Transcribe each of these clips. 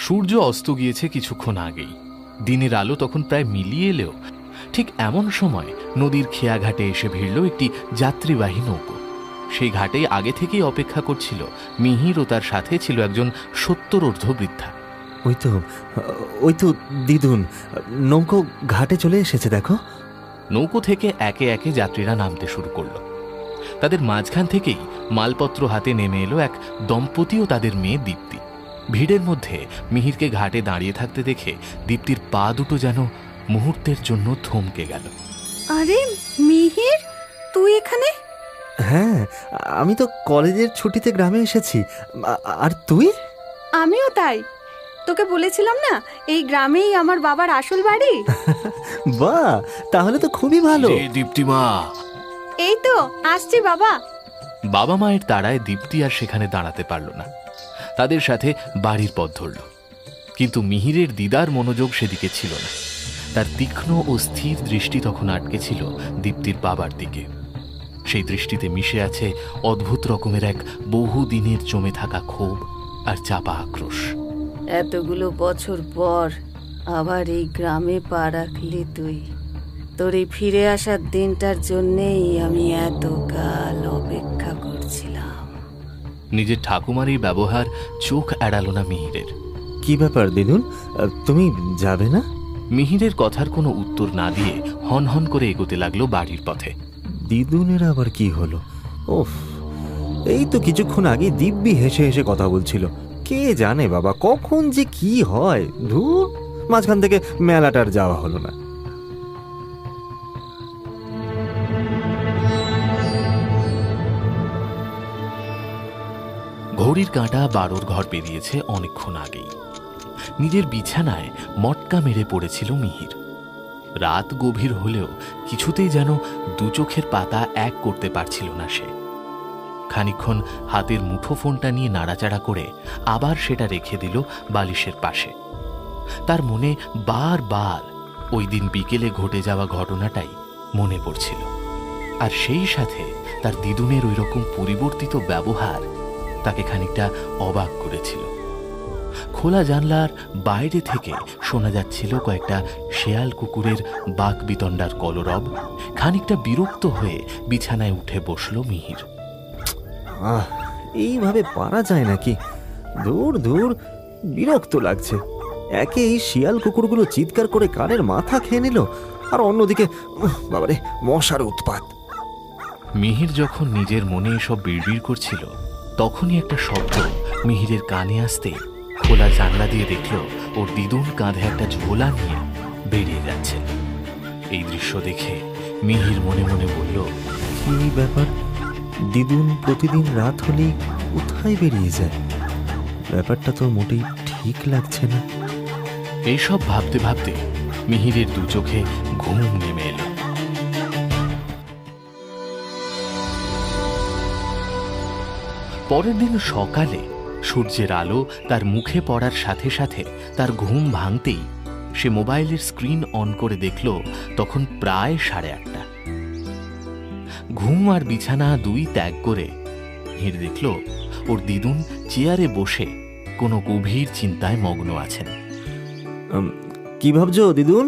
সূর্য অস্ত গিয়েছে কিছুক্ষণ আগেই। দিনের আলো তখন প্রায় মিলিয়ে এলেও ঠিক এমন সময় নদীর খেয়াঘাটে এসে ভিড়ল একটি যাত্রীবাহী নৌকো। সেই ঘাটে আগে থেকেই অপেক্ষা করছিল মিহির, ও তার সাথে ছিল একজন 70 বৃদ্ধা। ওই তো দিদুন, নৌকো ঘাটে চলে এসেছে, দেখো। নৌকো থেকে একে একে যাত্রীরা নামতে শুরু করলো। তাদের মাঝখান থেকেই মালপত্র হাতে নেমে এলো এক দম্পতি ও তাদের মেয়ে দীপ্তি। ভিড়ের মধ্যে মিহিরকে ঘাটে দাঁড়িয়ে থাকতে দেখে দীপ্তির পা দুটো যেন মুহূর্তের জন্য থমকে গেল। আরে মিহির, তুই এখানে? হ্যাঁ, আমি তো কলেজের ছুটিতে গ্রামে এসেছি। আর তুই? আমিও তাই। তোকে বলেছিলাম না, এই গ্রামেই আমার বাবার আসল বাড়ি। বাহ, তাহলে তো খুবই ভালো। দীপ্তি মা, এই তো আসছি বাবা। বাবা মায়ের তাড়ায় দীপ্তি আর সেখানে দাঁড়াতে পারল না, তাদের সাথে বাড়ির পথ ধরল। কিন্তু মিহিরের দিদার মনোযোগ সেদিকে ছিল না। তার তীক্ষ্ণ ও স্থির দৃষ্টি তখন আটকে ছিল দীপ্তির বাবার দিকে। সেই দৃষ্টিতে মিশে আছে অদ্ভুত রকমের এক বহুদিনের জমে থাকা ক্ষোভ আর চাপা আক্রোশ। এতগুলো বছর পর আবার এই গ্রামে পা রাখলি তুই। তোর এই ফিরে আসার দিনটার জন্যেই আমি এতকাল অপেক্ষা করছিলাম। নিজের ঠাকুমার এই ব্যবহার চোখ এড়ালো না মিহিরের। কি ব্যাপার দিদুন, তুমি যাবে না? মিহিরের কথার কোনো উত্তর না দিয়ে হনহন করে এগোতে লাগলো বাড়ির পথে। দিদুনের আবার কি হলো? ওফ, এই তো কিছুক্ষণ আগে দিব্যি হেসে হেসে কথা বলছিল। কে জানে বাবা, কখন যে কি হয়। ধুর, মাঝখান থেকে মেলাটার যাওয়া হলো না। ঘড়ির কাঁটা 12র ঘর পেরিয়েছে অনেকক্ষণ আগেই। নিজের বিছানায় মটকা মেরে পড়েছিল মিহির। রাত গভীর হলেও কিছুতেই যেন দু চোখের পাতা এক করতে পারছিল না সে। খানিকক্ষণ হাতের মুঠো ফোনটা নিয়ে নাড়াচাড়া করে আবার সেটা রেখে দিল বালিশের পাশে। তার মনে বারবার ওই দিন বিকেলে ঘটে যাওয়া ঘটনাটাই মনে পড়ছিল। আর সেই সাথে তার দিদুনের ওই রকম পরিবর্তিত ব্যবহার তাকে খানিকটা অবাক করেছিল। খোলা জানলার বাইরে থেকে শোনা যাচ্ছিল কয়েকটা শেয়াল কুকুরের বাক বিতণ্ডার কলরব। খানিকটা বিরক্ত হয়ে বিছানায় উঠে বসল মিহির। এইভাবে পারা যায় নাকি? দূর দূর, বিরক্ত লাগছে। একে এই শিয়াল কুকুরগুলো চিৎকার করে কানের মাথা খেয়ে নিল, আর অন্যদিকে বাবারে মশার উৎপাত। মিহির যখন নিজের মনে এসব বিড়বিড় করছিল, তখনই একটা শব্দ মিহিরের কানে আসতে খোলা জানলা দিয়ে দেখল ওর দিদুন কাঁধে একটা ঝোলা নিয়ে বেরিয়ে যাচ্ছে। এই দৃশ্য দেখে মিহির মনে মনে বলল, কি ব্যাপার, দিদুন প্রতিদিন রাত হলেই কোথায় বেরিয়ে যায়? ব্যাপারটা তো মোটেই ঠিক লাগছে না। এইসব ভাবতে ভাবতে মিহিরের দু চোখে ঘুম নেমে এলো। পরের দিন সকালে সূর্যের আলো তার মুখে পড়ার সাথে সাথে তার ঘুম ভাঙতেই সে মোবাইলের স্ক্রিন অন করে দেখল তখন প্রায় 8:30। ঘুম আর বিছানা দুই ত্যাগ করে মিহির দেখল ওর দিদুন চেয়ারে বসে কোনো গভীর চিন্তায় মগ্ন আছেন। কি ভাবছো দিদুন?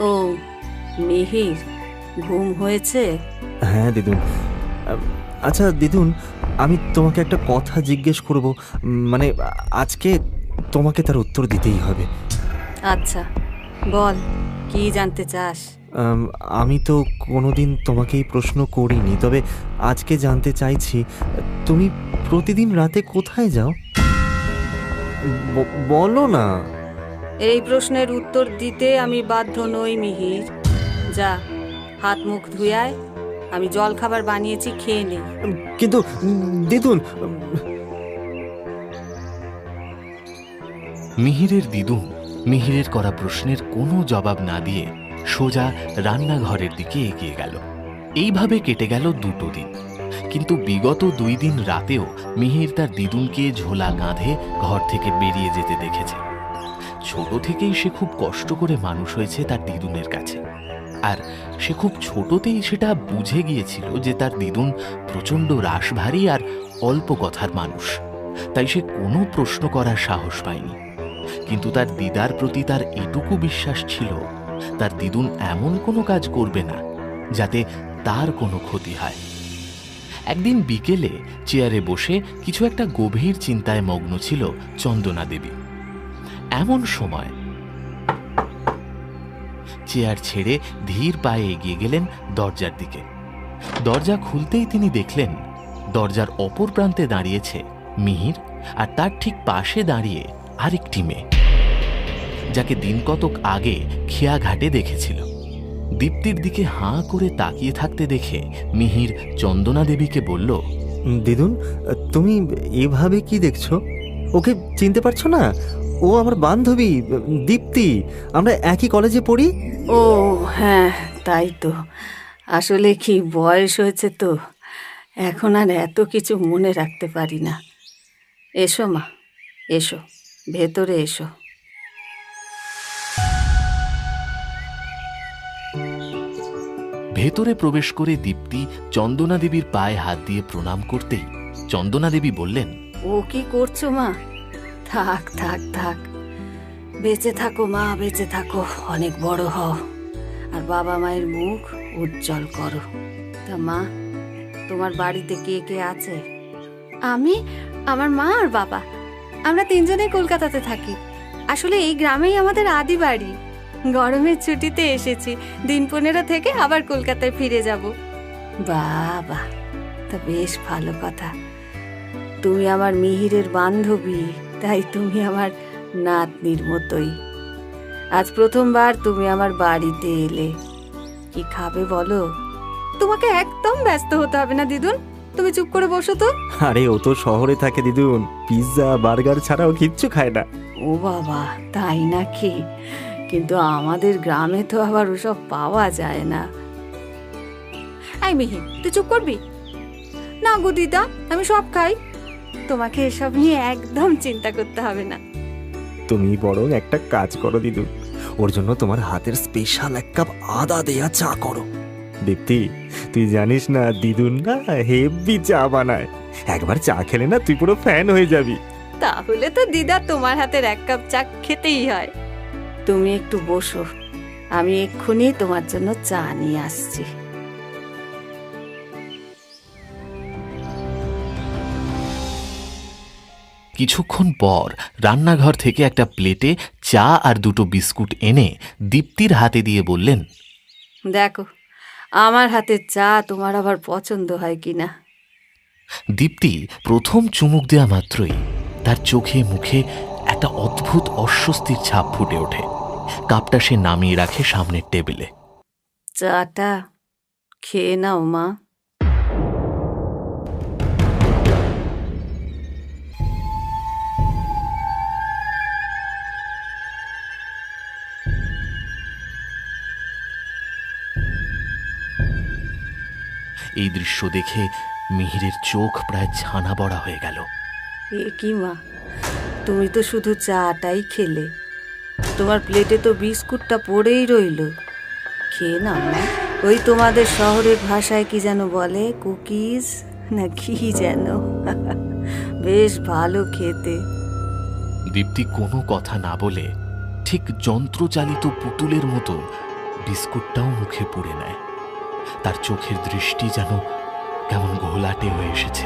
ও মিহির, ঘুম হয়েছে? হ্যাঁ দিদুন। আচ্ছা দিদুন, আমি তোমাকে একটা কথা জিজ্ঞেস করব, মানে আজকে তোমাকে তার উত্তর দিতেই হবে। আচ্ছা বল, কি জানতে চাস? আমি তো কোনোদিন তোমাকে এই প্রশ্ন করিনি, তবে আজকে জানতে চাইছি, তুমি প্রতিদিন রাতে কোথায় যাও? বলো না। এই প্রশ্নের উত্তর দিতে আমি বাধ্য নই মিহির। যা, হাত মুখ ধুয়ে আয়, আমি জল খাবার বানিয়েছি, খেয়ে নে। কিন্তু দিদুন। মিহিরের দিদুন মিহিরের করা প্রশ্নের কোনো জবাব না দিয়ে সোজা রান্নাঘরের দিকে এগিয়ে গেল। এইভাবে কেটে গেল 2 দিন। কিন্তু বিগত 2 দিন রাতেও মিহির তার দিদুনকে ঝোলা কাঁধে ঘর থেকে বেরিয়ে যেতে দেখেছে। ছোট থেকেই সে খুব কষ্ট করে মানুষ হয়েছে তার দিদুনের কাছে, আর সে খুব ছোটতেই সেটা বুঝে গিয়েছিল যে তার দিদুন প্রচণ্ড রাশভারী আর অল্প কথার মানুষ। তাই সে কোনো প্রশ্ন করার সাহস পায়নি। কিন্তু তার দিদার প্রতি তার এটুকু বিশ্বাস ছিল, তার দিদুন এমন কোনো কাজ করবে না যাতে তার কোনো ক্ষতি হয়। একদিন বিকেলে চেয়ারে বসে কিছু একটা গভীর চিন্তায় মগ্ন ছিল চন্দনা দেবী। এমন সময় চেয়ার ছেড়ে ধীর পায়ে এগিয়ে গেলেন দরজার দিকে। দরজা খুলতেই তিনি দেখলেন দরজার অপর প্রান্তে দাঁড়িয়েছে মিহির, আর তার ঠিক পাশে দাঁড়িয়ে আরেকটি মেয়ে, যাকে দিন কতক আগে খেয়াঘাটে দেখেছিল। দীপ্তির দিকে হাঁ করে তাকিয়ে থাকতে দেখে মিহির চন্দনা দেবীকে বলল, দিদুন, তুমি এভাবে কি দেখছো? ওকে চিনতে পারছো না? ও আমার বান্ধবী দীপ্তি, আমরা একই কলেজে পড়ি। ও হ্যাঁ, তাই তো। আসলে কি বয়স হয়েছে তো, এখন আর এত কিছু মনে রাখতে পারি না। এসো মা, এসো, ভেতরে এসো। ভেতরে প্রবেশ করে দীপ্তি চন্দনা দেবীর পায়ে হাত দিয়ে প্রণাম করতেই চন্দনা দেবী বললেন, ও কি করছো মা? থাক থাক থাক, বেঁচে থাকো মা, বেঁচে থাকো, অনেক বড় হও, আর বাবা মায়ের মুখ উজ্জ্বল করো। তা মা, তোমার বাড়িতে কে কে আছে? আমি, আমার মা আর বাবা, আমরা তিনজনেই কলকাতাতে থাকি। আসলে এই গ্রামেই আমাদের আদি বাড়ি। গরমের ছুটিতে এসেছি, দিন 15 থেকে আবার কলকাতায় ফিরে যাব। বাবা, তা বেশ ভালো কথা। তুমি আমার মিহিরের বান্ধবী, তাই তুমি আমার নাতনির মতোই। আজ প্রথমবার তুমি আমার বাড়িতে এলে, কি খাবে বলো? তোমাকে একদম ব্যস্ত হতে হবে না দিদুন, তুমি চুপ করে বসো তো। আরে ও তো শহরে থাকে দিদুন, পিৎজা বার্গার ছাড়াও কিচ্ছু খায় না। ও বাবা, তাই নাকি? কিন্তু আমাদের গ্রামে তো আবার ওসব পাওয়া যায় না। এই মিহি, তুই চুপ করবি না গো দিদা, আমি সব খাই। তোমাকে এসব নিয়ে একদম চিন্তা করতে হবে না। তুমি বরং একটা কাজ করো দিদুন, ওর জন্য তোমার হাতের স্পেশাল এক কাপ আদা দেয়া চা করো। দীপ্তি, তুই জানিস না দিদুন না হেভি চা বানায়। একবার চা খেলে না তুই পুরো ফ্যান হয়ে যাবি। তাহলে তো দিদা তোমার হাতের 1 কাপ চা খেতেই হয়। তুমি একটু বসো, আমি এক্ষুনি তোমার জন্য চা নিয়ে আসছি। কিছুক্ষণ পর রান্নাঘর থেকে একটা প্লেটে চা আর 2টো বিস্কুট এনে দীপ্তির হাতে দিয়ে বললেন, দেখো, আমার হাতের চা তোমার আবার পছন্দ হয় কিনা। দীপ্তি প্রথম চুমুক দেয়া মাত্রই তার চোখে মুখে একটা অদ্ভুত অস্বস্তির ছাপ ফুটে ওঠে। কাপটা সে নামিয়ে রাখে সামনের টেবিলে। চাটা খেয়ে নাও মা। এই দৃশ্য দেখে মিহিরের চোখ প্রায় ছানা বড়া হয়ে গেল। এ কি মা, তুমি তো শুধু চাটাই খেলে, তোমার প্লেটে তো বিস্কুটটা পড়েই রইল। খেয়ে নাও মা। ওই তোমাদের শহরের ভাষায় কি যেন বলে, কুকিজ না কি যেন, বেশ ভালো খেতে। দীপ্তি কোনো কথা না বলে ঠিক যন্ত্রচালিত পুতুলের মতো বিস্কুটটাও মুখে পুড়ে নেয়। তার চোখের দৃষ্টি যেন কেমন ঘোলাটে হয়ে এসেছে।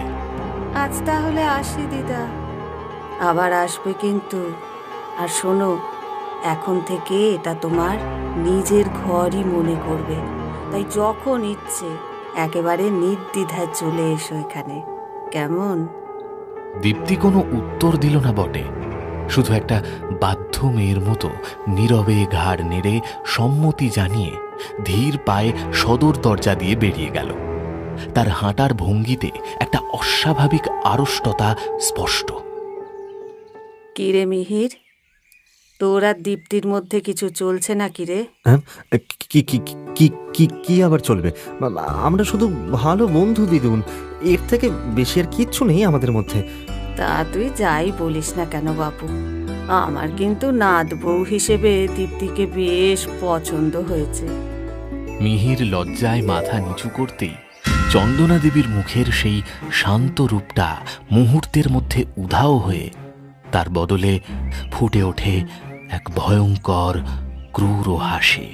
আজ তাহলে আসি দিদা, আবার আসবে কিন্তু। আর শোনো, এখন থেকে এটা তোমার নিজের ঘরই মনে করবে, তাই যখন ইচ্ছে একেবারে নির্দ্বিধায় চলে এসো এখানে, কেমন? দীপ্তি কোনো উত্তর দিল না বটে, শুধু একটা বাধ্য মেয়ের মতো নীরবে ঘাড় নেড়ে সম্মতি জানিয়ে ধীর পায়ে সদর দরজা দিয়ে বেরিয়ে গেল। তার হাঁটার ভঙ্গিতে একটা অস্বাভাবিক আড়ষ্টতা স্পষ্ট। কিরে মিহির, তোর আর দীপ্তির মধ্যে কিছু চলছে না কিরে? হ্যাঁ, কি কি কি কি কি আবার চলবে? আমরা শুধু ভালো বন্ধু দিদুন, এর থেকে বেশি আর কিচ্ছু নেই আমাদের মধ্যে। তা তুই যাই বলিস না কেন বাপু, আমার কিন্তু নাত বউ হিসেবে দীপ্তিকে বেশ পছন্দ হয়েছে। মিহির লজ্জায় মাথা নিচু করতেই চন্দনা দেবীর মুখের সেই শান্ত রূপটা মুহূর্তের মধ্যে উধাও হয়ে তার বদলে ফুটে ওঠে এক ভয়ঙ্কর ক্রূর হাসি।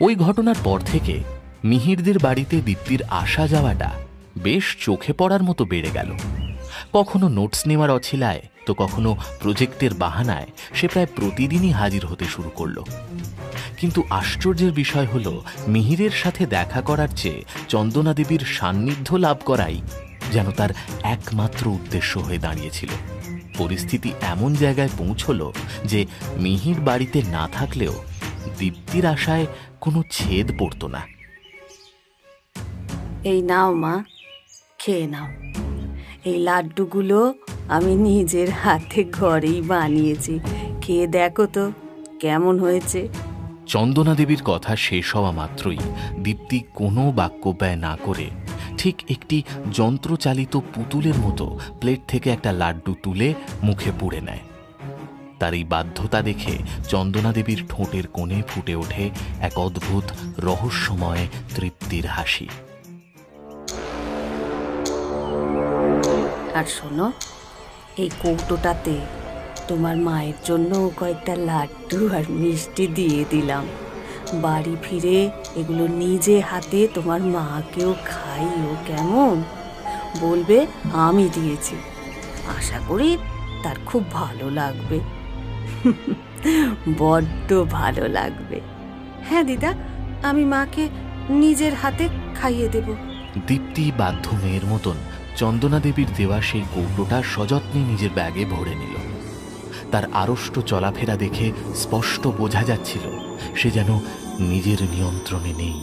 ওই ঘটনার পর থেকে মিহিরদের বাড়িতে দীপ্তির আসা যাওয়াটা বেশ চোখে পড়ার মতো বেড়ে গেল। কখনো নোটস নেওয়ার অছিলায় তো কখনো প্রজেক্টের বাহানায় সে প্রায় প্রতিদিনই হাজির হতে শুরু করলো। কিন্তু আশ্চর্যের বিষয় হলো, মিহিরের সাথে দেখা করার চেয়ে চন্দনা দেবীর সান্নিধ্য লাভ করাই যেন তার একমাত্র উদ্দেশ্য হয়ে দাঁড়িয়েছিল। পরিস্থিতি এমন জায়গায় পৌঁছল যে মিহির বাড়িতে না থাকলেও দীপ্তির আশায় কোনো ছেদ পড়ত না। এই নাও মা, খেয়ে নাও। এই লাড্ডুগুলো আমি নিজের হাতে ঘরেই বানিয়েছি, খেয়ে দেখো তো কেমন হয়েছে। চন্দনা দেবীর কথা শেষ হওয়া মাত্রই দীপ্তি কোনো বাক্য ব্যয় না করে ঠিক একটি যন্ত্রচালিত পুতুলের মতো প্লেট থেকে একটা লাড্ডু তুলে মুখে পুড়ে নেয়। তার এই বাধ্যতা দেখে চন্দনা দেবীর ঠোঁটের কোণে ফুটে ওঠে এক অদ্ভুত রহস্যময় তৃপ্তির হাসি। আর শোনো, এই কৌটোটাতে তোমার মায়ের জন্য কয়েকটা লাড্ডু আর মিষ্টি দিয়ে দিলাম। বাড়ি ফিরে এগুলো নিজে হাতে তোমার মাকেও খাইও, কেমন? বলবে আমি দিয়েছি, আশা করি তার খুব ভালো লাগবে। বড্ড ভালো লাগবে। হ্যাঁ দিদা, আমি মাকে নিজের হাতে খাইয়ে দেব। দীপ্তি বাধ্য মেয়ের মতন চন্দনা দেবীর দেওয়া সেই কৌটোটা সযত্নে নিজের ব্যাগে ভরে নিল। তার আড়ষ্ট চলাফেরা দেখে স্পষ্ট বোঝা যাচ্ছিল সে যেন নিজের নিয়ন্ত্রণে নেই,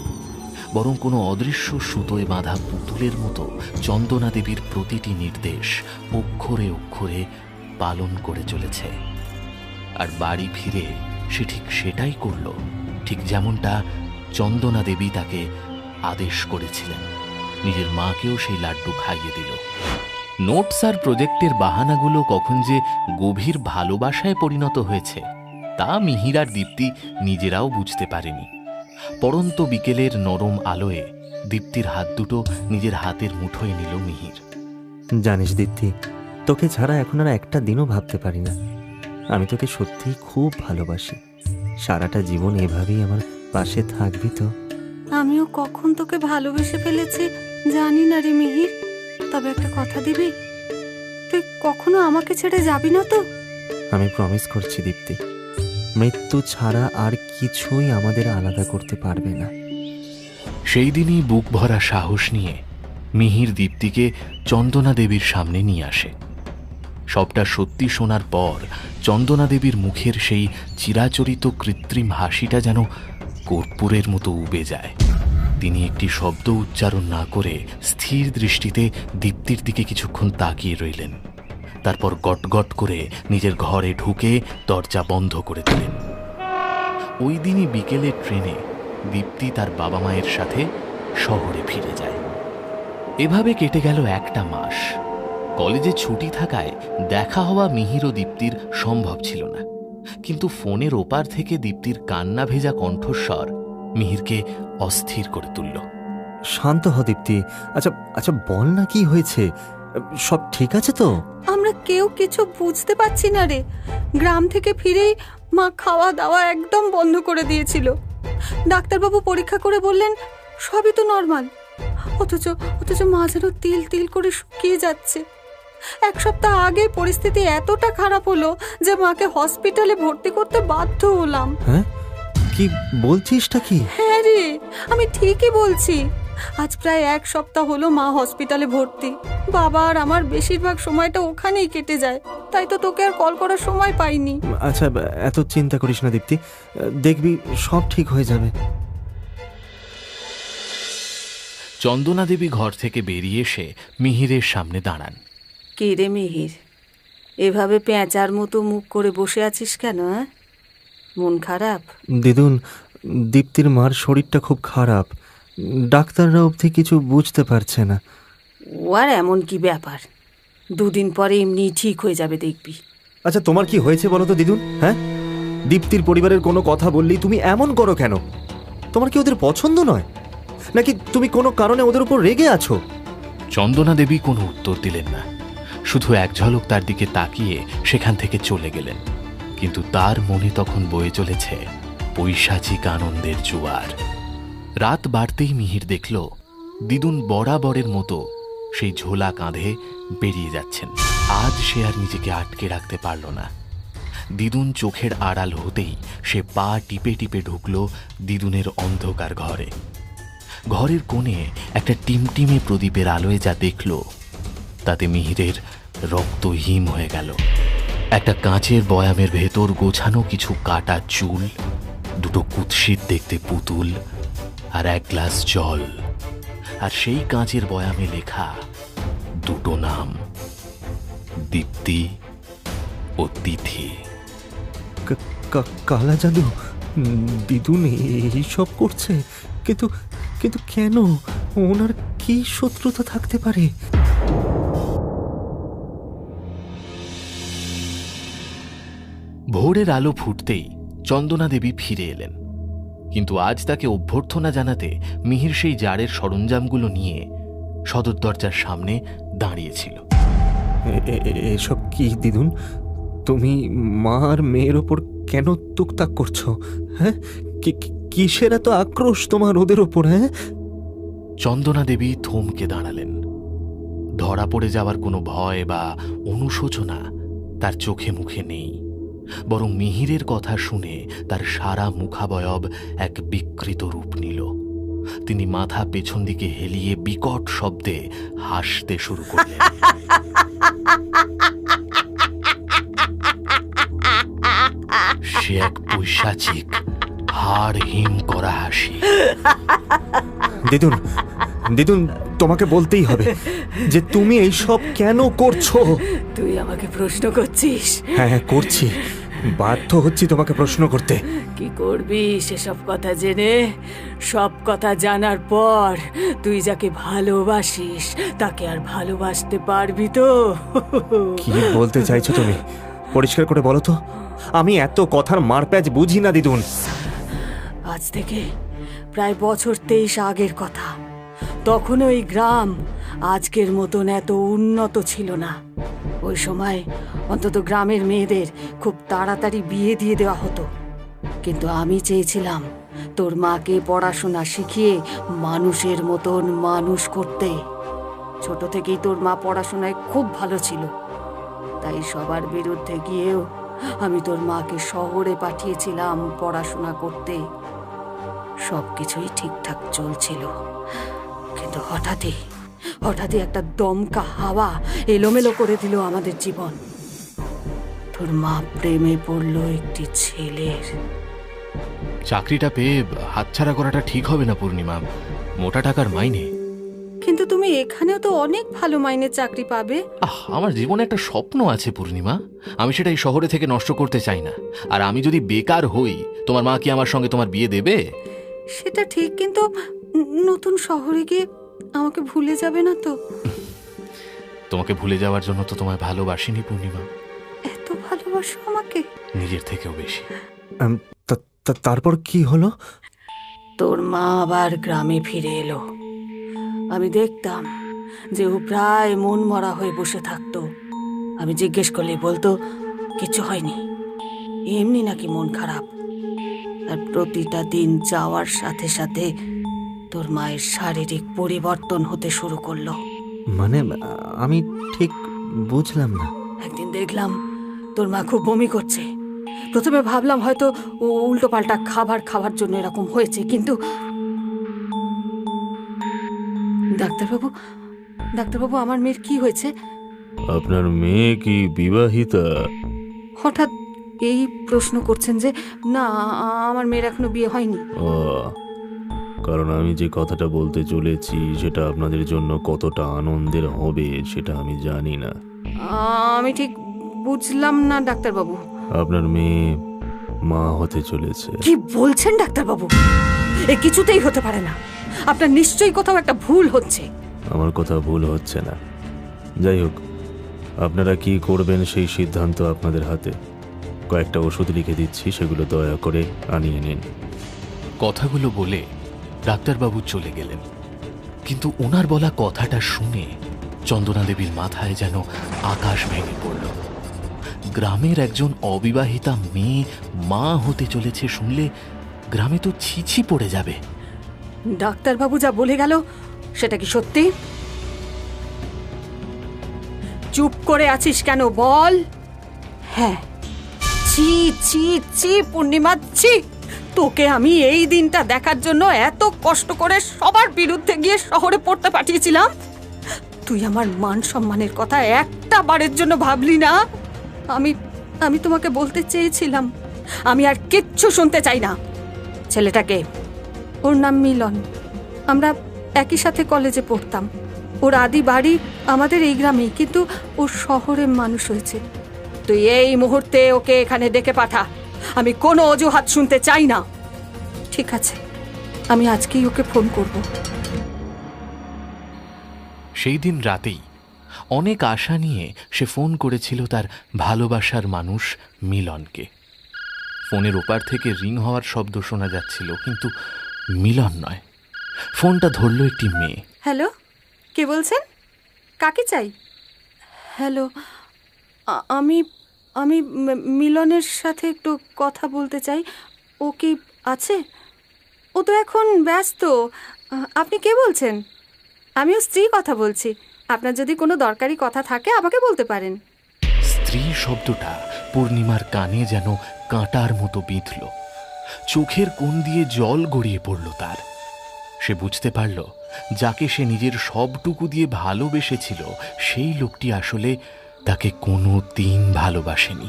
বরং কোনো অদৃশ্য সুতোয় বাঁধা পুতুলের মতো চন্দনা দেবীর প্রতিটি নির্দেশ অক্ষরে অক্ষরে পালন করে চলেছে। আর বাড়ি ফিরে সে ঠিক সেটাই করল, ঠিক যেমনটা চন্দনা দেবী তাকে আদেশ করেছিলেন। নিজের মাকেও সেই লাড্ডু খাইয়ে দিল। নোটস আর প্রজেক্টের বাহানাগুলো কখন যে গভীর ভালোবাসায় পরিণত হয়েছে তা মিহির আর দীপ্তি নিজেরাও বুঝতে পারেনি। পড়ন্ত বিকেলের নরম আলোয় দীপ্তির হাত দুটো নিজের হাতের মুঠোয় নিল মিহির। জানিস দীপ্তি, তোকে ছাড়া এখন আর একটা দিনও ভাবতে পারি না। আমি তোকে সত্যিই খুব ভালোবাসি। সারাটা জীবন এভাবেই আমার পাশে থাকবি তো? আমিও কখন তোকে ভালোবেসে ফেলেছি জানি না রে মিহির। তবে একটা কথা দিবি, তুই কখনো আমাকে ছেড়ে যাবি না তো? আমি প্রমিস করছি দীপ্তি, মৃত্যু ছাড়া আর কিছুই আমাদের আলাদা করতে পারবে না। সেই দিনই বুক ভরা সাহস নিয়ে মিহির দীপ্তিকে চন্দনা দেবীর সামনে নিয়ে আসে। সবটা সত্যি শোনার পর চন্দনা দেবীর মুখের সেই চিরাচরিত কৃত্রিম হাসিটা যেন কর্পূরের মতো উবে যায়। তিনি একটি শব্দ উচ্চারণ না করে স্থির দৃষ্টিতে দীপ্তির দিকে কিছুক্ষণ তাকিয়ে রইলেন। তারপর গটগট করে নিজের ঘরে ঢুকে দরজা বন্ধ করে দিলেন। ওই দিনই বিকেলে ট্রেনে দীপ্তি তার বাবা মায়ের সাথে শহরে ফিরে যায়। এভাবে কেটে গেল একটা মাস। কলেজে ছুটি থাকায় দেখা হওয়া মিহির ও দীপ্তির সম্ভব ছিল না, কিন্তু ফোনের ওপার থেকে দীপ্তির কান্না ভেজা কণ্ঠস্বর মিহিরকে অস্থির করে তুলল। শান্ত হ দীপ্তি। আচ্ছা আচ্ছা, বল না কি হয়েছে? সব ঠিক আছে তো? আমরা কেউ কিছু বুঝতে পারছি না রে। গ্রাম থেকে ফিরেই মা খাওয়া দাওয়া একদম বন্ধ করে দিয়েছিল। ডাক্তারবাবু পরীক্ষা করে বললেন সবই তো নর্মাল, অথচ অথচ মা যেন তিল তিল করে শুকিয়ে যাচ্ছে। এক সপ্তাহ আগে পরিস্থিতি এতটা খারাপ হলো যে মাকে হসপিটালে ভর্তি করতে বাধ্য হলাম। হ্যাঁ, কি বলছিসটা কি? হ্যাঁ রে, আমি ঠিকই বলছি। আজ প্রায় এক সপ্তাহ হলো মা হসপিটালে ভর্তি। বাবা আর আমার বেশিরভাগ সময়টা ওখানেই কেটে যায়, তাই তো তোকে আর কল করার সময় পাইনি। আচ্ছা, এত চিন্তা করিস না দীপ্তি, দেখবি সব ঠিক হয়ে যাবে। চন্দনা দেবী ঘর থেকে বেরিয়ে এসে মিহিরের সামনে দাঁড়ান। কে রে মিহির, এভাবে পেঁচার মতো মুখ করে বসে আছিস কেন? মন খারাপ? দিদুন, দীপ্তির মার শরীরটা খুব খারাপ। ডাক্তাররা অবধি কিছু বুঝতে পারছে না। ও আর এমন কি ব্যাপার, দুদিন পরে এমনি ঠিক হয়ে যাবে দেখবি। আচ্ছা, তোমার কি হয়েছে বলো তো দিদুন? হ্যাঁ, দীপ্তির পরিবারের কোনো কথা বললেই তুমি এমন করো কেন? তোমার কি ওদের পছন্দ নয়? নাকি তুমি কোনো কারণে ওদের উপর রেগে আছো? চন্দনা দেবী কোনো উত্তর দিলেন না, শুধু এক ঝলক তার দিকে তাকিয়ে সেখান থেকে চলে গেলেন। কিন্তু তার মনে তখন বয়ে চলেছে পৈশাচিক আনন্দের জোয়ার। রাত বাড়তেই মিহির দেখল দিদুন বরাবরের মতো সেই ঝোলা কাঁধে বেরিয়ে যাচ্ছেন। আজ সে আর নিজেকে আটকে রাখতে পারল না। দিদুন চোখের আড়াল হতেই সে পা টিপে টিপে ঢুকল দিদুনের অন্ধকার ঘরে। ঘরের কোণে একটা টিমটিমে প্রদীপের আলোয় যা দেখল তাতে মিহিরের রক্ত হিম হয়ে গেল। একটা কাঁচের বয়ামের ভেতর গোছানো কিছু কাটা চুল, দুটো কুৎসিত দেখতে পুতুল, আর এক গ্লাস জল, আর সেই কাঁচের বয়ামে লেখা দুটো নাম, দীপ্তি ও তিথি। কালা জাদু? দিদুন এইসব করছে? কিন্তু কিন্তু কেন? ওনার কি শত্রুতা থাকতে পারে? ভোরের আলো ফুটতেই চন্দনা দেবী ফিরে এলেন। কিন্তু আজ তাকে অভ্যর্থনা জানাতে মিহির সেই জারের সরঞ্জামগুলো নিয়ে সদর দরজার সামনে দাঁড়িয়েছিল। এসব কি দিদুন? তুমি মা আর মেয়ের ওপর কেন তুকতাক করছো? হ্যাঁ, কিসের এত আক্রোশ তোমার ওদের ওপর? হ্যাঁ, চন্দনা দেবী থমকে দাঁড়ালেন। ধরা পড়ে যাওয়ার কোনো ভয় বা অনুশোচনা তার চোখে মুখে নেই, বরং মিহিরের কথা শুনে তার সারা মুখাবয়ব এক বিকৃত রূপ নিল। তিনি মাথা পেছন দিকে হেলিয়ে বিকট শব্দে হাসতে শুরু করলেন। সে এক পৈশাচিক হাড় হিম করা হাসি। দিদুন, দিদুন, তোমাকে বলতেই হবে যে তুমি এইসব কেন করছো। তুই আমাকে প্রশ্ন করছিস? হ্যাঁ, করছি, বাধ্য হচ্ছি তোমাকে প্রশ্ন করতে। কি করবি সেসব কথা জেনে? সব কথা জানার পর তুই যাকে ভালোবাসিস তাকে আর ভালোবাসতে পারবি তো? কি বলতে চাইছো তুমি? পরিষ্কার করে বলো তো। আমি এত কথার মারপ্যাচ বুঝি না দিদুন। আজ থেকে প্রায় বছর 23 আগের কথা। তখন ওই গ্রাম আজকের মতন এত উন্নত ছিল না। ওই সময় অন্তত গ্রামের মেয়েদের খুব তাড়াতাড়ি বিয়ে দিয়ে দেওয়া হতো। কিন্তু আমি চেয়েছিলাম তোর মাকে পড়াশোনা শিখিয়ে মানুষের মতন মানুষ করতে। ছোট থেকেই তোর মা পড়াশোনায় খুব ভালো ছিল, তাই সবার বিরুদ্ধে গিয়েও আমি তোর মাকে শহরে পাঠিয়েছিলাম পড়াশোনা করতে। সবকিছুই ঠিকঠাক চলছিল, কিন্তু হঠাৎই একটা দমকা হাওয়া এলোমেলো করে দিল আমাদের জীবন। তোর মা প্রেমে পড়লো একটি ছেলের। চাকরিটা পেয়ে হাতছাড়া করাটা ঠিক হবে না পূর্ণিমা, মোটা টাকার মাইনে। কিন্তু তুমি এখানেও তো অনেক ভালো মাইনের চাকরি পাবে। আমার জীবনে একটা স্বপ্ন আছে পূর্ণিমা, আমি সেটা এই শহরে থেকে নষ্ট করতে চাই না। আর আমি যদি বেকার হই, তোমার মা কি আমার সঙ্গে তোমার বিয়ে দেবে? সেটা ঠিক, কিন্তু নতুন শহরে গিয়ে আমাকে ভুলে যাবে না তো? তোমাকে ভুলে যাওয়ার জন্য তো তোমায় ভালোবাসিনি পূর্ণিমা। এত ভালোবাসো আমাকে? নিজের থেকেও বেশি। তারপর কি হলো? তোর মা আবার গ্রামে ফিরে এলো। আমি দেখতাম যে ও প্রায় মন মরা হয়ে বসে থাকতো। আমি জিজ্ঞেস করলে বলতো কিছু হয়নি, এমনি নাকি মন খারাপ। আর প্রতিটা দিন যাওয়ার সাথে সাথে তোর মায়ের শারীরিক পরিবর্তন হতে শুরু করলো। মানে আমি ঠিক বুঝলাম না। একদিন দেখলাম তোর মা খুব বমি করছে। প্রথমে ভাবলাম হয়তো ও উল্টো পাল্টা খাবার খাওয়ার জন্য এরকম হয়েছে, কিন্তু ডাক্তারবাবু আমার মেয়ের কি হয়েছে? আপনার মেয়ে কি বিবাহিতা? হঠাৎ এই প্রশ্ন করছেন যে? না, আমার মেয়ের এখনো বিয়ে হয়নি। ও, কারণ আমি যে কথাটা বলতে চলেছি সেটা আপনাদের জন্য কতটা আনন্দের হবে সেটা আমি জানি না। আমি ঠিক বুঝলাম না ডাক্তারবাবু। আপনার মেয়ে মা হতে চলেছে। কি বলছেন ডাক্তারবাবু? এ কিছুতেই হতে পারে না। আপনার নিশ্চয়ই কোথাও একটা ভুল হচ্ছে। আমার কথা ভুল হচ্ছে না। যাই হোক, আপনারা কি করবেন সেই সিদ্ধান্ত আপনাদের হাতে। কয়েকটা ওষুধ লিখে দিচ্ছি, সেগুলো দয়া করে আনিয়ে নিন। কথাগুলো বলে ডাক্তারবাবু চলে গেলেন, কিন্তু ওনার বলা কথাটা শুনে চন্দনা দেবীর মাথায় যেন আকাশ ভেঙে পড়ল। গ্রামের একজন অবিবাহিতা মেয়ে মা হতে চলেছে শুনলে গ্রামে তো ছিছি পড়ে যাবে। ডাক্তারবাবু যা বলে গেল সেটা কি সত্যি? চুপ করে আছিস কেন বল। হ্যাঁ, ছি ছি ছি পূর্ণিমা, ছি। তোকে আমি এই দিনটা দেখার জন্য এত কষ্ট করে সবার বিরুদ্ধে গিয়ে শহরে পড়তে পাঠিয়েছিলাম, তুই আমার মান সম্মানের কথা একটা বারের জন্য ভাবলি না? আমি তোমাকে বলতে চেয়েছিলাম, আমি আর কিচ্ছু শুনতে চাই না। ছেলেটাকে? ওর নাম মিলন। আমরা একই সাথে কলেজে পড়তাম। ওর আদি বাড়ি আমাদের এই গ্রামেই, কিন্তু ও শহরে মানুষ হয়েছে। তুই এই মুহূর্তে ওকে এখানে ডেকে পাঠা। আমি কোনো অজুহাত শুনতে চাই না। ঠিক আছে, আমি আজকেই ওকে ফোন করব। সেই দিন রাতেই অনেক আশা নিয়ে সে ফোন করেছিল তার ভালোবাসার মানুষ মিলনকে। ফোনের ওপার থেকে রিং হওয়ার শব্দ শোনা যাচ্ছিল, কিন্তু মিলন নয়। ফোনটা ধরল একটি মেয়ে। হ্যালো, কে বলছেন? কাকে চাই? হ্যালো, আমি আমি মিলনের সাথে একটু কথা বলতে চাই। ও কি আছে? ও তো এখন ব্যস্ত। আপনি কে বলছেন? আমি ওর স্ত্রী কথা বলছি। আপনার যদি কোনো দরকারি কথা থাকে আমাকে বলতে পারেন। স্ত্রী শব্দটা পূর্ণিমার কানে যেন কাঁটার মতো বিঁধল। চোখের কোণ দিয়ে জল গড়িয়ে পড়ল তার। সে বুঝতে পারল যাকে সে নিজের সবটুকু দিয়ে ভালোবেসেছিল সেই লোকটি আসলে তাকে কোনো দিন ভালোবাসেনি,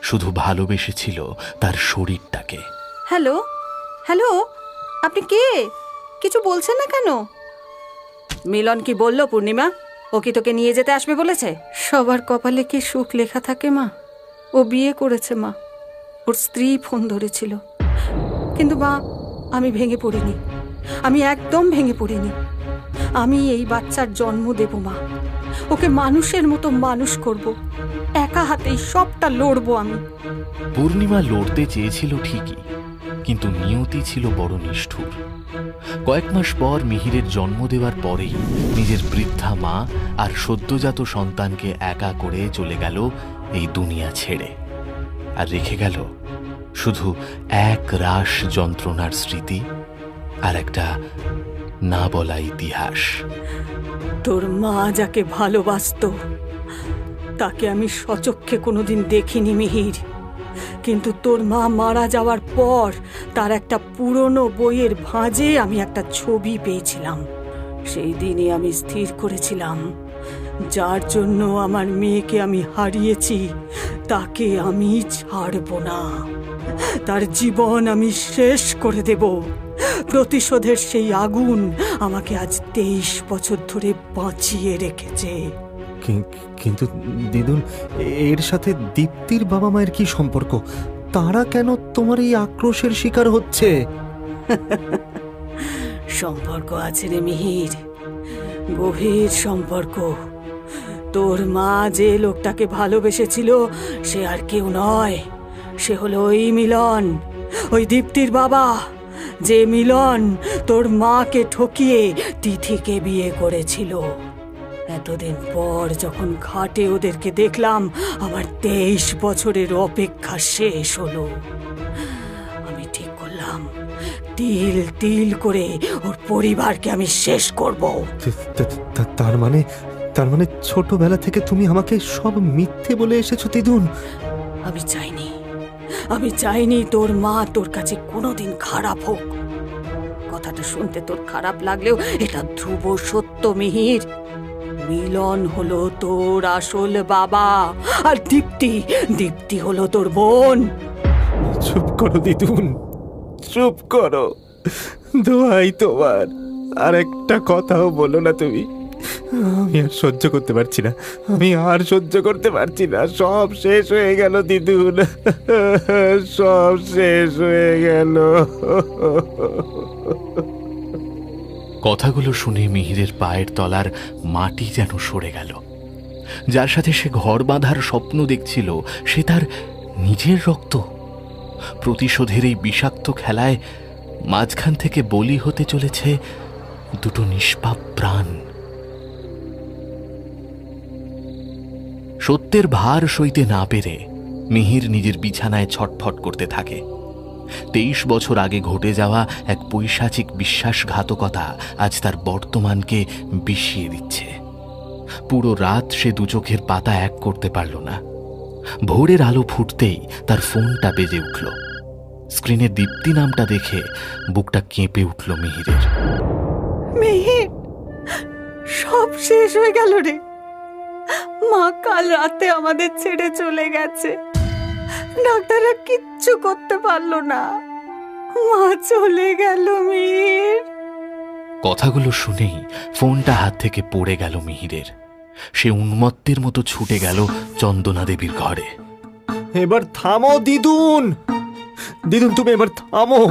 শুধু ভালোবেসেছিল তার শরীরটাকে। হ্যালো হ্যালো, আপনি কে? কিছু বলছেন না কেন? মিলন কি বলল পূর্ণিমা? ও কি তোকে নিয়ে যেতে আসবে বলেছে? সবার কপালে কি সুখ লেখা থাকে মা? ও বিয়ে করেছে মা। ওর স্ত্রী ফোন ধরেছিল, কিন্তু মা আমি ভেঙে পড়িনি। আমি একদম ভেঙে পড়িনি। আমি এই বাচ্চার জন্ম দেব মা। ওকে মানুষের মতো মানুষ করব। একা হাতেই সবটা লড়বো আমি। পূর্ণিমা লড়তে চেয়েছিল ঠিকই, কিন্তু নিয়তি ছিল বড় নিষ্ঠুর। কয়েক মাস পর মিহিরের জন্ম দেওয়ার পরেই নিজের বৃদ্ধা মা আর সদ্যজাত সন্তানকে একা করে চলে গেল এই দুনিয়া ছেড়ে, আর রেখে গেল শুধু এক রাশ যন্ত্রণার স্মৃতি আর একটা না বলা ইতিহাস। তোর মা যাকে ভালোবাসতো তাকে আমি সচক্ষে কোনোদিন দেখিনি মিহির, কিন্তু তোর মা মারা যাওয়ার পর তার একটা পুরনো বইয়ের ভাঁজে আমি একটা ছবি পেয়েছিলাম। সেই দিনে আমি স্থির করেছিলাম, যার জন্য আমার মেয়েকে আমি হারিয়েছি তাকে আমি ছাড়ব না। তার জীবন আমি শেষ করে দেব। প্রতিশোধের সেই আগুন আমাকে আজ 23 বছর ধরে বাঁচিয়ে রেখেছে। কিন্তু দিদুন, এর সাথে দীপ্তির বাবা মায়ের কি সম্পর্ক? তারা কেন তোমার এই আক্রোশের শিকার হচ্ছে? সম্পর্ক আছে রে মিহির, গভীর সম্পর্ক। তোর মা যে লোকটাকে ভালোবেসেছিল সে আর কেউ নয়, সে হলো ওই মিলন, ওই দীপ্তির বাবা। যে মিলন তোর মাকে ঠকিয়ে তিথিকে বিয়ে করেছিল। এতদিন পর যখন ঘাটে ওদেরকে দেখলাম, আমার 23 বছরের অপেক্ষা শেষ হলো। আমি ঠিক করলাম, তিল তিল করে ওর পরিবারকে আমি শেষ করব। তার মানে ছোটবেলা থেকে তুমি আমাকে সব মিথ্যে বলে এসেছো দিদুন? আমি চাইনি তোর মা তোর কাছে কোনোদিন খারাপ হোক। কথাটা শুনতে তোর খারাপ লাগলেও এটা ধ্রুব সত্য মিহির। মিলন হলো তোর আসল বাবা, আর দীপ্তি হলো তোর বোন। চুপ করো দিদুন, চুপ করো, দোহাই তোমার। আর একটা কথাও বলো না তুমি। আমি আর সহ্য করতে পারছি না, সব শেষ হয়ে গেল দিদুন, সব শেষ হয়ে গেল। কথাগুলো শুনে মিহিরের পায়ের তলার মাটি যেন সরে গেল। যার সাথে সে ঘর বাঁধার স্বপ্ন দেখছিল সে তার নিজের রক্ত। প্রতিশোধের এই বিষাক্ত খেলায় মাঝখান থেকে বলি হতে চলেছে দুটো নিষ্পাপ প্রাণ। সত্যের ভার সইতে না পেরে মিহির নিজের বিছানায় ছটফট করতে থাকে। 23 বছর আগে ঘটে যাওয়া এক পৈশাচিক বিশ্বাসঘাতকতা আজ তার বর্তমানকে বিষিয়ে দিচ্ছে। পুরো রাত সে দু চোখের পাতা এক করতে পারল না। ভোরের আলো ফুটতেই তার ফোনটা বেজে উঠল। স্ক্রিনে দীপ্তি নামটা দেখে বুকটা কেঁপে উঠল মিহিরের। মিহির, সব শেষ হয়ে গেল রে। মা কাল রাতে আমাদের ছেড়ে চলে গেছে। ডাক্তাররা কিচ্ছু করতে পারলো না। মা চলে গেল মিহির। কথাগুলো শুনেই ফোনটা হাত থেকে পড়ে গেল মিহিরের। সে উন্মত্তের মতো ছুটে গেল চন্দনা দেবীর ঘরে। এবার থামো দিদুন, দিদুন তুমি এবার থামো।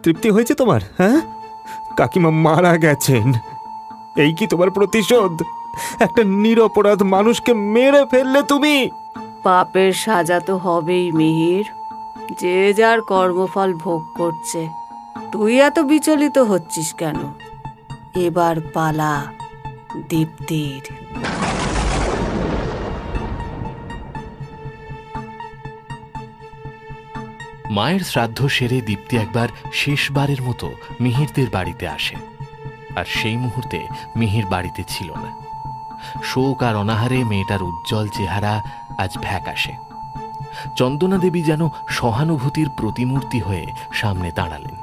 তৃপ্তি হয়েছে তোমার? হ্যাঁ, কাকিমা মারা গেছেন, এই কি তোমার প্রতিশোধ? একটা নিরপরাধ মানুষকে মেরে ফেললে তুমি। পাপের সাজা তো হবেই মিহির, যে যার কর্মফল ভোগ করছে। তুই এত বিচলিত হচ্ছিস কেন? এবার পালা দীপ্তির। মায়ের শ্রাদ্ধ সেরে দীপ্তি একবার শেষবারের মতো মিহিরদের বাড়িতে আসে। আর সেই মুহূর্তে মিহির বাড়িতে ছিল না। শোক আর অনাহারে মেয়েটার উজ্জ্বল চেহারা আজ ফ্যাকাশে। চন্দনা দেবী যেন সহানুভূতির প্রতিমূর্তি হয়ে সামনে দাঁড়ালেন।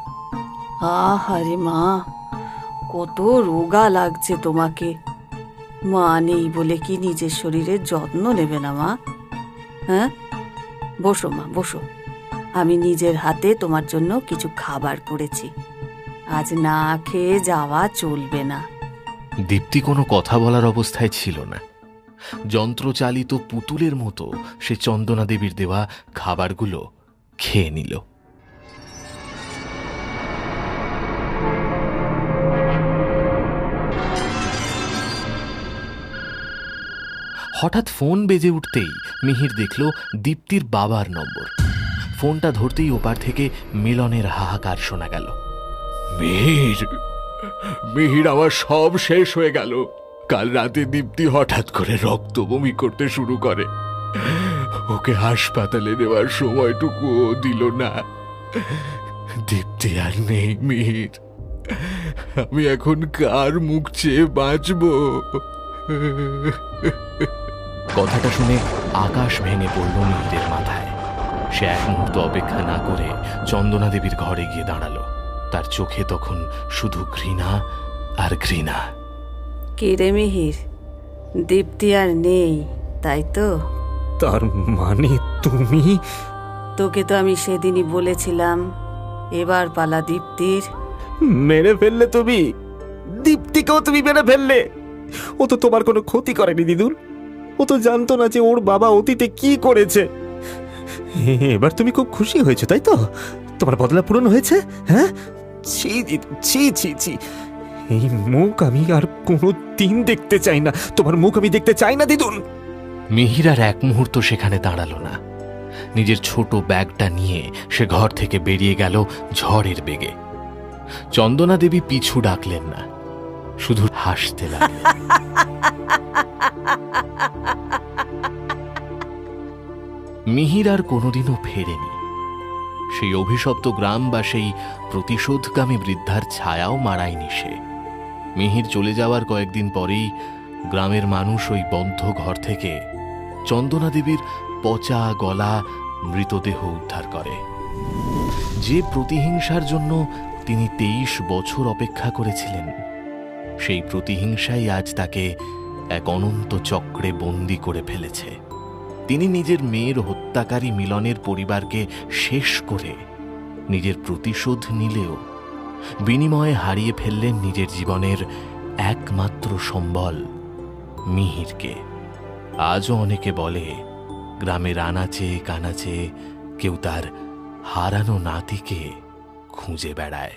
আহারে মা, কত রোগা লাগছে তোমাকে। মা নেই বলে কি নিজের শরীরের যত্ন নেবে না মা? হ্যাঁ, বসো মা, বসো। আমি নিজের হাতে তোমার জন্য কিছু খাবার করেছি। আজ না খেয়ে যাওয়া চলবে না। দীপ্তি কোনো কথা বলার অবস্থায় ছিল না। যন্ত্রচালিত পুতুলের মতো সে চন্দনা দেবীর দেওয়া খাবারগুলো খেয়ে নিল। হঠাৎ ফোন বেজে উঠতেই মিহির দেখল দীপ্তির বাবার নম্বর। ফোনটা ধরতেই ওপার থেকে মিলনের হাহাকার শোনা গেল। মিহির, মিহির, আমার সব শেষ হয়ে গেল। কাল রাতে দীপ্তি হঠাৎ করে রক্ত বমি করতে শুরু করে। ওকে হাসপাতালে নেওয়ার সময়টুকুও দিল না। দীপ্তি আর নেই মিহির। আমি এখন কার মুখ চেয়ে বাঁচব? কথাটা শুনে আকাশ ভেঙে পড়ল মিহিরের মাথায়। সে এক মুহূর্ত অপেক্ষা না করে চন্দনা দেবীর ঘরে গিয়ে দাঁড়ালো। তার চোখে তখন শুধু ঘৃণা আর ঘৃণা। কে রে মিহির, দীপ্তি আর নেই তাই তো? তার মানে তুমি? তোকে তো আমি সেদিনই বলেছিলাম, এবার পালা দীপ্তির। মেরে ফেললে তুমি? দীপ্তিকেও তুমি মেরে ফেললে? ও তো তোমার কোনো ক্ষতি করেনি দিদুন। ও তো জানতো না যে ওর বাবা অতীতে কি করেছে। এবার তুমি খুব খুশি হয়েছো তাই তো? তোমার বদলা পূরণ হয়েছে? হ্যাঁ, ছি ছি ছি ছি, এই মুখ আমি আর কোনো দিন দেখতে চাই না। তোমার মুখ আমি দেখতে চাই না দিদুন। মিহির আর এক মুহূর্ত সেখানে দাঁড়ালো না। নিজের ছোট ব্যাগটা নিয়ে সে ঘর থেকে বেরিয়ে গেল ঝড়ের বেগে। চন্দনা দেবী পিছু ডাকলেন না, শুধু হাসতে লাগলেন। মিহির আর কোনোদিনও ফেরেনি। সেই অভিশপ্ত গ্রাম বা সেই প্রতিশোধকামী বৃদ্ধার ছায়াও মারায়নি সে। মিহির চলে যাওয়ার কয়েকদিন পরেই গ্রামের মানুষ ওই বন্ধ ঘর থেকে চন্দনা দেবীর পচা গলা মৃতদেহ উদ্ধার করে। যে প্রতিহিংসার জন্য তিনি 23 বছর অপেক্ষা করেছিলেন, সেই প্রতিহিংসাই আজ তাকে এক অনন্ত চক্রে বন্দী করে ফেলেছে। তিনি নিজের মেয়ের হত্যাকারী মিলনের পরিবারকে শেষ করে নিজের প্রতিশোধ নিলেও বিনিময়ে হারিয়ে ফেললেন নিজের জীবনের একমাত্র সম্বল মিহিরকে। আজও অনেকে বলে, গ্রামের আনাচে কানাচে কেউ তার হারানো নাতিকে খুঁজে বেড়ায়।